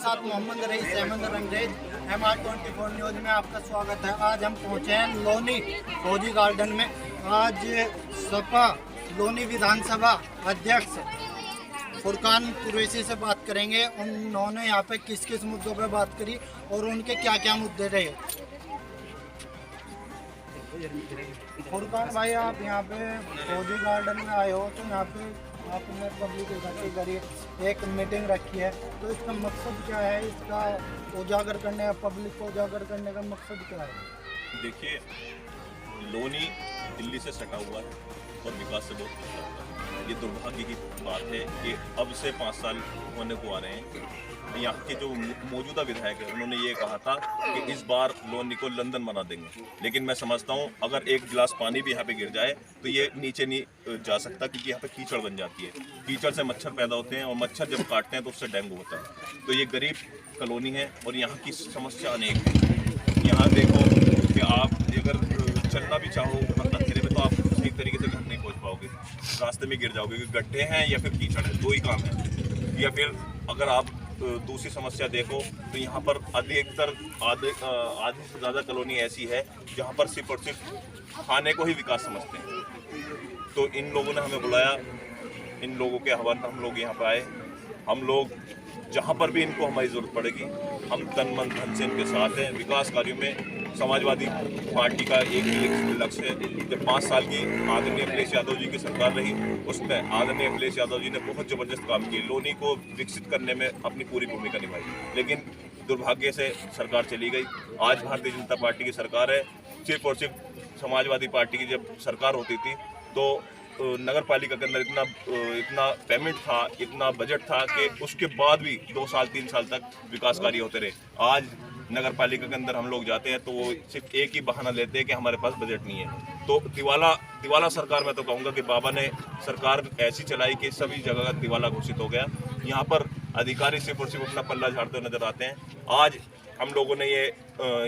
साथ Mohammad rice Ahmad Rangrez MR24 news में आपका स्वागत है। आज हम पहुंचे हैं लोनी फौजी गार्डन में। आज सपा लोनी विधानसभा अध्यक्ष फुरकान कुरैशी से बात करेंगे। उन्होंने यहाँ पे किस किस मुद्दों पे बात करी और उनके क्या क्या मुद्दे रहे। फुरकान भाई, आप यहाँ पे फौजी गार्डन में आए हो, तो यहाँ पे आपने पब्लिक इकट्ठी करी, एक मीटिंग रखी है, तो इसका मकसद क्या है? इसका उजागर करने का, पब्लिक को उजागर करने का मकसद क्या है? देखिए, लोनी दिल्ली से सटा हुआ है और विकास से बहुत पिछड़ा हुआ है। ये दुर्भाग्य की बात है कि अब से 5 साल होने को आ रहे हैं। यहाँ के जो मौजूदा विधायक है, उन्होंने ये कहा था कि इस बार लोनी को लंदन बना देंगे, लेकिन मैं समझता हूँ अगर एक गिलास पानी भी यहाँ पे गिर जाए तो ये नीचे नहीं जा सकता, क्योंकि यहाँ पे कीचड़ बन जाती है। कीचड़ से मच्छर पैदा होते हैं और मच्छर जब काटते हैं तो उससे डेंगू होता है। तो ये गरीब कॉलोनी है और यहाँ की समस्या अनेक है। यहाँ देखो कि आप अगर चलना भी चाहो अंधेरे में तो आप सही तरीके से घर नहीं पहुँच पाओगे, रास्ते में गिर जाओगे, क्योंकि गड्ढे हैं या फिर कीचड़ है, दो ही काम है। या फिर अगर आप दूसरी समस्या देखो तो यहाँ पर अधिकतर आधे से ज़्यादा कॉलोनी ऐसी है जहाँ पर सिर्फ और सिर्फ खाने को ही विकास समझते हैं। तो इन लोगों ने हमें बुलाया, इन लोगों के आह्वान पर हम लोग यहाँ पर आए। हम लोग जहाँ पर भी इनको हमारी ज़रूरत पड़ेगी, हम तन मन धन से इनके साथ हैं। विकास कार्यों में समाजवादी पार्टी का एक ही लक्ष्य है। जब 5 साल की आदरणीय अखिलेश यादव जी की सरकार रही, उसमें आदरणीय अखिलेश यादव जी ने बहुत ज़बरदस्त काम किए, लोनी को विकसित करने में अपनी पूरी भूमिका निभाई। लेकिन दुर्भाग्य से सरकार चली गई। आज भारतीय जनता पार्टी की सरकार है। सिर्फ और सिर्फ समाजवादी पार्टी की जब सरकार होती थी तो नगर पालिका के अंदर इतना पेमेंट था, इतना बजट था कि उसके बाद भी 2 साल 3 साल तक विकास कार्य होते रहे। आज नगर पालिका के अंदर हम लोग जाते हैं तो वो सिर्फ एक ही बहाना लेते हैं कि हमारे पास बजट नहीं है। तो दिवाला सरकार, मैं तो कहूँगा कि बाबा ने सरकार ऐसी चलाई कि सभी जगह का दिवाला घोषित हो गया। यहाँ पर अधिकारी सिर्फ और सिर्फ अपना पल्ला झाड़ते हुए नजर आते हैं। आज हम लोगों ने ये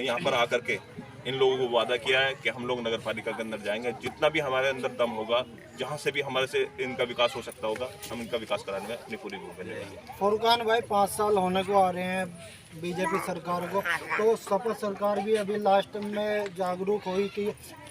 यहाँ पर आकर के इन लोगों को वादा किया है कि हम लोग नगर पालिका के अंदर जाएंगे, जितना भी हमारे अंदर दम होगा, जहाँ से भी हमारे से इनका विकास हो सकता होगा, हम इनका विकास कराने में अपनी पूरी भूमिका निभाएंगे। फुरकान भाई, 5 साल होने को आ रहे हैं बीजेपी सरकार को, तो सपा सरकार भी अभी लास्ट में जागरूक हुई कि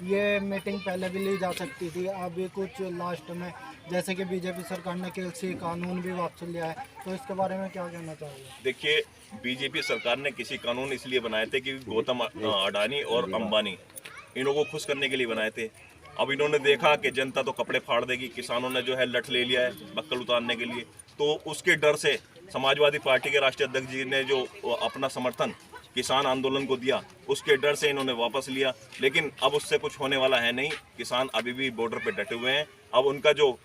ये मीटिंग पहले भी ली जा सकती थी। अभी कुछ लास्ट में जैसे कि बीजेपी सरकार ने कृषि कानून भी वापस लिया है, तो इसके बारे में क्या कहना चाहिए? देखिए, बीजेपी सरकार ने कृषि कानून इसलिए बनाए थे कि गौतम अडानी और अंबानी इन लोगों को खुश करने के लिए बनाए थे। अब इन्होंने देखा कि जनता तो कपड़े फाड़ देगी, किसानों ने जो है लठ ले लिया है बक्कल उतारने के लिए, तो उसके डर से समाजवादी पार्टी के राष्ट्रीय अध्यक्ष जी ने जो अपना समर्थन किसान आंदोलन को दिया, उसके डर से इन्होंने वापस लिया। लेकिन अब उससे कुछ होने वाला है नहीं। किसान अभी भी बॉर्डर पे डटे हुए हैं। अब उनका जो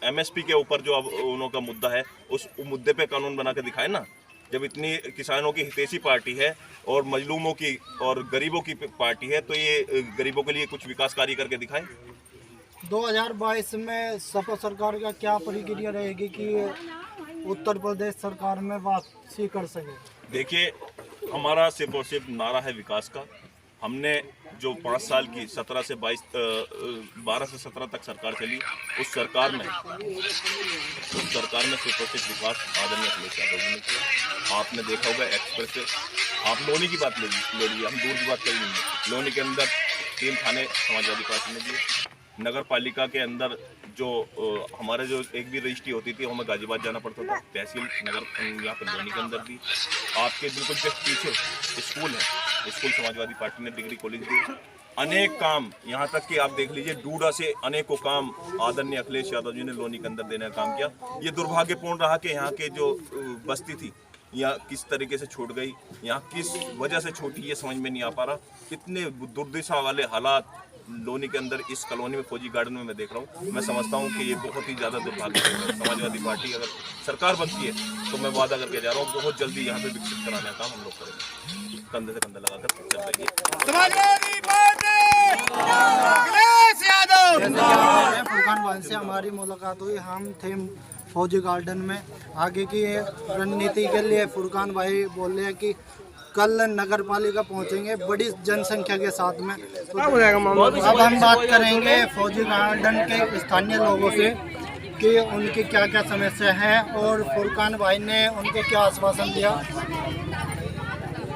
MSP के ऊपर जो अब उनका मुद्दा है, उस मुद्दे पे कानून बना के दिखाए ना। जब इतनी किसानों की हितैषी पार्टी है और मजलूमों की और गरीबों की पार्टी है, तो ये गरीबों के लिए कुछ विकास कार्य करके दिखाए। 2022 में सपा सरकार का क्या प्रक्रिया रहेगी कि उत्तर प्रदेश सरकार में वापसी कर सके? देखिए, हमारा सिर्फ और सिर्फ नारा है विकास का। हमने जो 5 साल की 12 से 17 तक सरकार चली, उस सरकार में सिर्फ और सिर्फ विकास आदरणीय अखिलेश यादव जी ने किया। आपने देखा होगा एक्सप्रेस से, आप लोनी की बात ले लीजिए, हम दूर की बात करेंगे नहीं। लोनी के अंदर 3 थाने समाजवादी पार्टी ने दिए। नगर पालिका के अंदर जो हमारे जो एक भी रजिस्ट्री होती थी, हमें गाजियाबाद जाना पड़ता था। तहसील नगर यहाँ पर लोनी के अंदर भी। आपके बिल्कुल जस्ट पीछे स्कूल है, स्कूल समाजवादी पार्टी ने डिग्री कॉलेज दी। अनेक काम, यहाँ तक कि आप देख लीजिए डूडा से अनेकों काम आदरणीय अखिलेश यादव जी ने लोनी के अंदर देने का काम किया। ये दुर्भाग्यपूर्ण रहा कि यहाँ के जो बस्ती थी यहाँ किस तरीके से छूट गई, यहाँ किस वजह से छूटी, ये समझ में नहीं आ पा रहा। इतने दुर्दशा वाले हालात लोनी के अंदर इस कॉलोनी में फौजी गार्डन में मैं देख रहा हूँ। मैं समझता हूँ कि ये बहुत ही ज़्यादा दुर्भाग्य है। समाजवादी पार्टी अगर सरकार बनती है तो मैं वादा करके जा रहा हूँ, बहुत जल्दी यहाँ पे विकसित कराने का काम हम लोग करेंगे, कंधे से कंधा लगाकर चल रही है। फुरकान भाई से हमारी मुलाकात हुई, हम थे फौजी गार्डन में। आगे की रणनीति के लिए फुरकान भाई बोल रहे हैं कि कल नगर पालिका पहुँचेंगे बड़ी जनसंख्या के साथ में। तो अब हम बात करेंगे फौजी गार्डन के स्थानीय लोगों से कि उनकी क्या क्या समस्या है और फुरकान भाई ने उनको क्या आश्वासन दिया।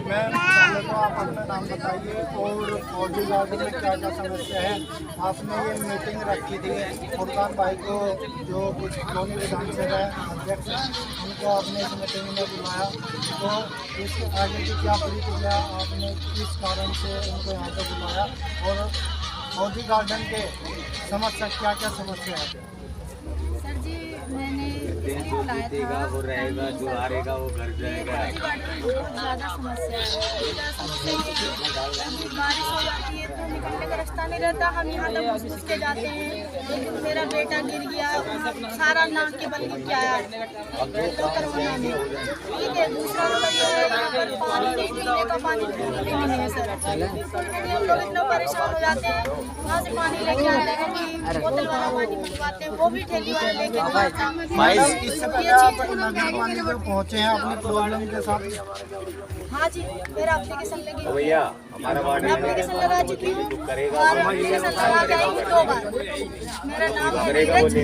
मैम पहले तो आप अपना नाम बताइए और फौजी गार्डन में क्या क्या समस्या है। आपने ये मीटिंग रखी थी फुरकान भाई को, जो कुछ लोनी विधानसभा अध्यक्ष हैं, उनको आपने इस मीटिंग में बुलाया, तो इसके आगे की क्या प्रतिक्रिया, आपने किस कारण से उनको यहाँ पर बुलाया और फौजी गार्डन के समस्या क्या क्या समस्या है? सर जी, मैंने इसलिए बुलाया था, वो रहेगा, जो हारेगा वो घर जाएगा। बहुत ज़्यादा समस्या है। बारिश हो जाती है तो निकलने का रास्ता नहीं रहता, हम यहाँ तक घुस घुस के जाते हैं। मेरा बेटा गिर गया, सारा नाक के बल गिर गया तो करवाना में। ठीक है, दूसरा नंबर ये है यहाँ पर पानी नहीं, पीने का पानी बिल्कुल भी नहीं है सर। हम लोग इतना परेशान हो जाते हैं, वहाँ से पानी लेके आते हैं कि बोतल वाला पानी मंगवाते हैं, वो भी ठेली वाले लेके नहीं आता। इससे पहले आप नगर पालिका में पहुँचे हैं अपनी प्रॉब्लम के साथ? हाँ जी, मेरा एप्लीकेशन लगी, भैया हमारा वार्ड मैं एप्लीकेशन लगा चुकी हूँ और एप्लीकेशन लगा के आई हूँ 2 बार। मेरा नाम है नीरज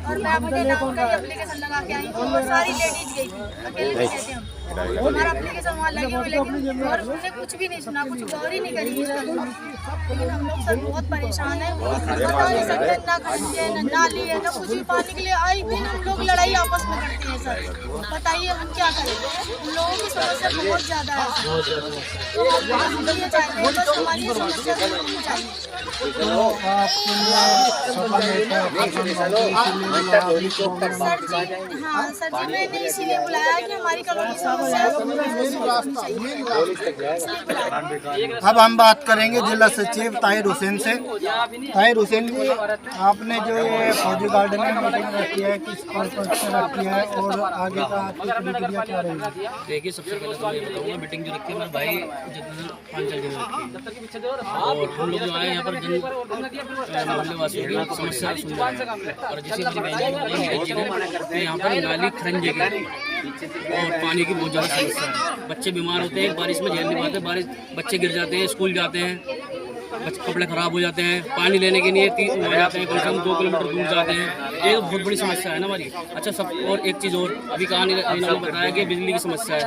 और मैं अपने नाम का एप्लीकेशन लगा के आई हूँ और सारी लेडीज गई, अकेले नहीं रहते हम। हमारा एप्लीकेशन वहाँ लगी हुई, लेकिन और उन्होंने कुछ भी नहीं सुना, कुछ गौर ही नहीं करी। लेकिन हम लोग सर बहुत परेशान है, बता नहीं सकते, ना खर्चे है, ना नाली है, ना कुछ भी। पानी के लिए आई दिन हम लोग लड़ाई आपस में करते हैं सर। बताइए हम क्या करें, हम लोगों की समस्या बहुत ज़्यादा है। तो हम ये चाहते हैं बस हमारी समस्या दूर होनी चाहिए। तो आपके सर जी, हाँ सर जी, मैंने इसीलिए बुलाया कि हमारी कॉलोनी समस्या है। अब हम बात करेंगे जिला सचिव ताहिर हुसैन से। ताहिर हुसैन जी, आपने जो ये फौजी गार्डन में मीटिंग रखी है, किस पर्पज से रखी है और आगे का आपकी प्रतिक्रिया क्या रहेगी? देखिए, सबसे पहले तो मैं बताऊंगा, मीटिंग जो रखी है मेरे भाई जितने 5 दिन रखी है और हम लोग जो आए यहाँ पर मोहल्ले वासियों की समस्या सुन रहे हैं। और जैसे मेरी बहन जी ने यहाँ पर नाली खरंजे की और पानी की बहुत ज़्यादा समस्या है। बच्चे बीमार होते हैं, बारिश में झेल नहीं पाते, बारिश बच्चे गिर जाते हैं, स्कूल जाते हैं, बच्चे कपड़े खराब हो जाते हैं, पानी लेने के लिए 3 वहाँ जाते हैं, कम से कम 2 किलोमीटर दूर जाते हैं। ये बहुत बड़ी समस्या है ना हमारी। अच्छा, सब और एक चीज़ और अभी कहा इन्होंने बताया कि बिजली की समस्या है।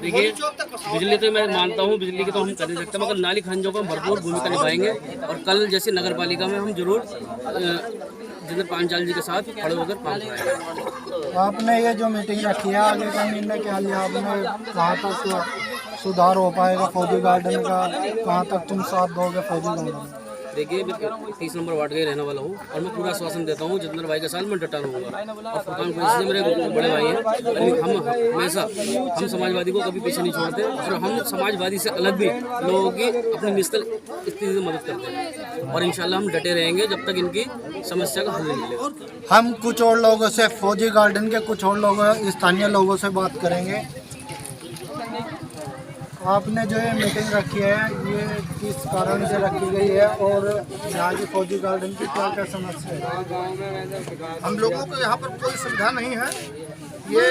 देखिए, बिजली तो मैं मानता हूँ, बिजली की तो हम कर नहीं सकते, मगर नाली खंजों को हम भरपूर भूमिका निभाएंगे और कल जैसे नगर पालिका में हम जरूर जितने पांचाल जी के साथ खड़े होकर काम करेंगे। आपने ये जो मीटिंग रखी है, आगे का निर्णय क्या लिया आपने? कहाँ तक सुधार हो पाएगा फौजी गार्डन का? कहाँ तक तुम साथ दोगे फौजी गार्डन? देखिए, मैं 30 नंबर वार्ड का ही रहने वाला हूँ और मैं पूरा आश्वासन देता हूँ जितेंद्र भाई के साथ मैं डटा रहूँगा। और फुरकान को इसलिए मेरे बड़े भाई हैं, हम हमेशा हम समाजवादी को कभी पीछे नहीं छोड़ते और हम समाजवादी से अलग भी लोगों की अपनी मुश्किल स्थिति से मदद करते हैं और इंशाल्लाह हम डटे रहेंगे जब तक इनकी समस्या का हल नहीं मिलेगा। हम कुछ और लोगों से, फौजी गार्डन के कुछ और लोगों, स्थानीय लोगों से बात करेंगे। आपने जो ये मीटिंग रखी है, ये किस कारण से रखी गई है और यहाँ की फौजी गार्डन की क्या क्या समस्या है? हम लोगों को यहाँ पर कोई सुविधा नहीं है। ये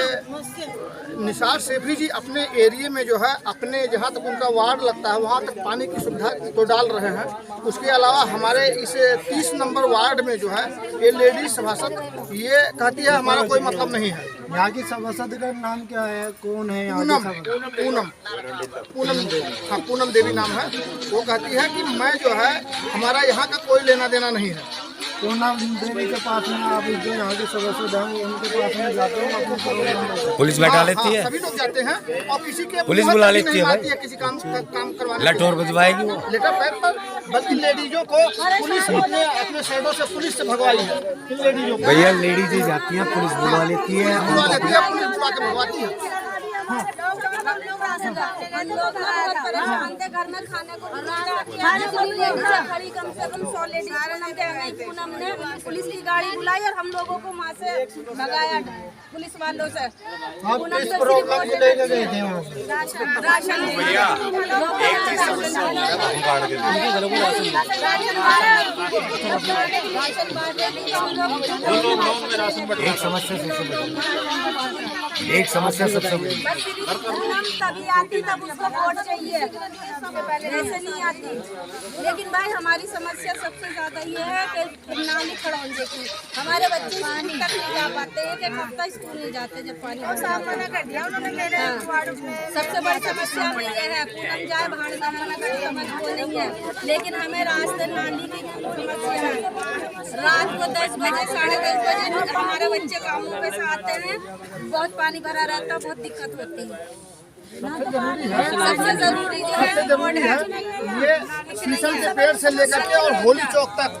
निसार सेठी जी अपने एरिया में जो है, अपने जहाँ तक उनका वार्ड लगता है वहाँ तक पानी की सुविधा तो डाल रहे हैं। उसके अलावा हमारे इस 30 नंबर वार्ड में जो है ये लेडीज सभासद ये कहती है हमारा कोई मतलब नहीं है। यहाँ की सभासद का नाम क्या है, कौन है यहाँ की हाँ, पूनम देवी नाम है। वो कहती है कि मैं जो है हमारा यहाँ का कोई लेना देना नहीं है। पूनम देवी के पास में आप जो यहाँ के सदस्य हैं उनके पास में जाते हैं, अपने प्रोग्राम पुलिस बैठा लेती है, सभी लोग जाते हैं और किसी के पुलिस बुला लेती है भाई, किसी काम करवाने लठोर भिजवाएगी वो लेटर पैड पर, बल्कि लेडीजों को पुलिस अपने साइडों से पुलिस से भगवाई है। लेडीजों को भैया लेडीज ही जाती हैं, पुलिस बुला लेती है, बुला लेती है, पुलिस बुला के भगवाती है। घर में खाने को खड़ी कम से कम 100 लेडीज पूनम ने पुलिस की गाड़ी बुलाई और हम लोगों को वहाँ से भगाया पुलिस वालों से। आप किस प्रोग्राम को लेकर गए थे वहाँ से? राशन एक समस्या से एक समस्या सबसे बड़ी। पूनम तभी आती तब उसको वोट चाहिए, ऐसे नहीं आती। लेकिन भाई हमारी समस्या सबसे ज्यादा ये है कि नाली खड़ौंजे की हमारे बच्चे स्कूल तक नहीं जा पाते, एक हफ्ता स्कूल नहीं जाते जब पानी मना कर दिया उन्होंने। सबसे बड़ी समस्या हमें ये है, पूनम जाए भाड़ का मना कर दिया वो नहीं है, लेकिन हमें रास्ते नाली की समस्या है। रात को 10 बजे 10:30 बजे हमारे बच्चे कामों पे से आते हैं, बहुत पानी भरा रहता है, बहुत दिक्कत होती है। सबसे जरूरी जो है ये शीशम के पेड़ से लेकर के और होली चौक तक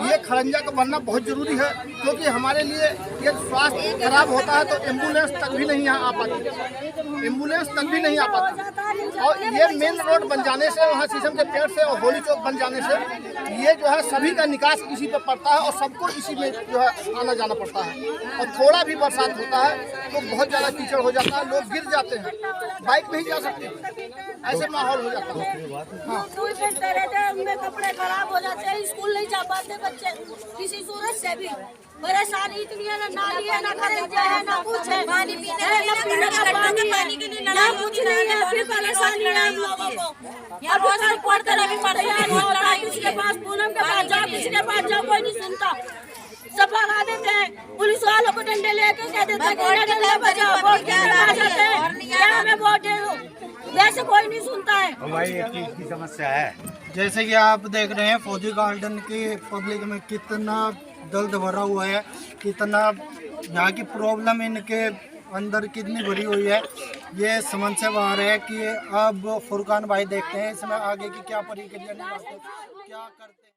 ये खड़ंजा का बनना बहुत जरूरी है, क्योंकि हमारे लिए ये स्वास्थ्य खराब होता है तो एम्बुलेंस तक भी नहीं यहाँ आ पाती, एम्बुलेंस तक भी नहीं आ पाती। और ये मेन रोड बन जाने से, वहाँ शीशम के पेड़ से और होली चौक बन जाने से ये जो है सभी का निकास इसी पे पड़ता है और सबको इसी में जो है आना जाना पड़ता है। और थोड़ा भी बरसात होता है तो बहुत ज़्यादा कीचड़ हो जाता है, लोग गिर जाते हैं, बाइक नहीं जा सकते, ऐसे माहौल हो जाता है। हाँ, उनमें कपड़े खराब हो जाते हैं, स्कूल नहीं जा पाते बच्चे किसी सूरत से भी। परेशानी इतनी है, ना नाली है, ना खरीदे है, ना कुछ है, पानी पीने पानी के लिए ना कुछ नहीं है, फिर परेशानी है हम लोगों को। या रोज रिपोर्ट करने भी परेशान होता है, किसी के पास पूनम के पास जाओ, किसी के पास जाओ, कोई नहीं सुनता। सब लगा देते हैं, पुलिस वालों को डंडे लेके कह देते हैं डंडे बजाओ, वोट देते हैं, हमें वोट दे दो, वैसे कोई नहीं सुनता है। भाई एक चीज की समस्या है, जैसे कि आप देख रहे हैं फौजी गार्डन की पब्लिक में कितना दर्द भरा हुआ है, कितना यहाँ की प्रॉब्लम इनके अंदर कितनी भरी हुई है, ये समझ से बाहर है। कि अब फुरकान भाई देखते हैं इसमें आगे की क्या प्रक्रिया निभाते क्या करते हैं।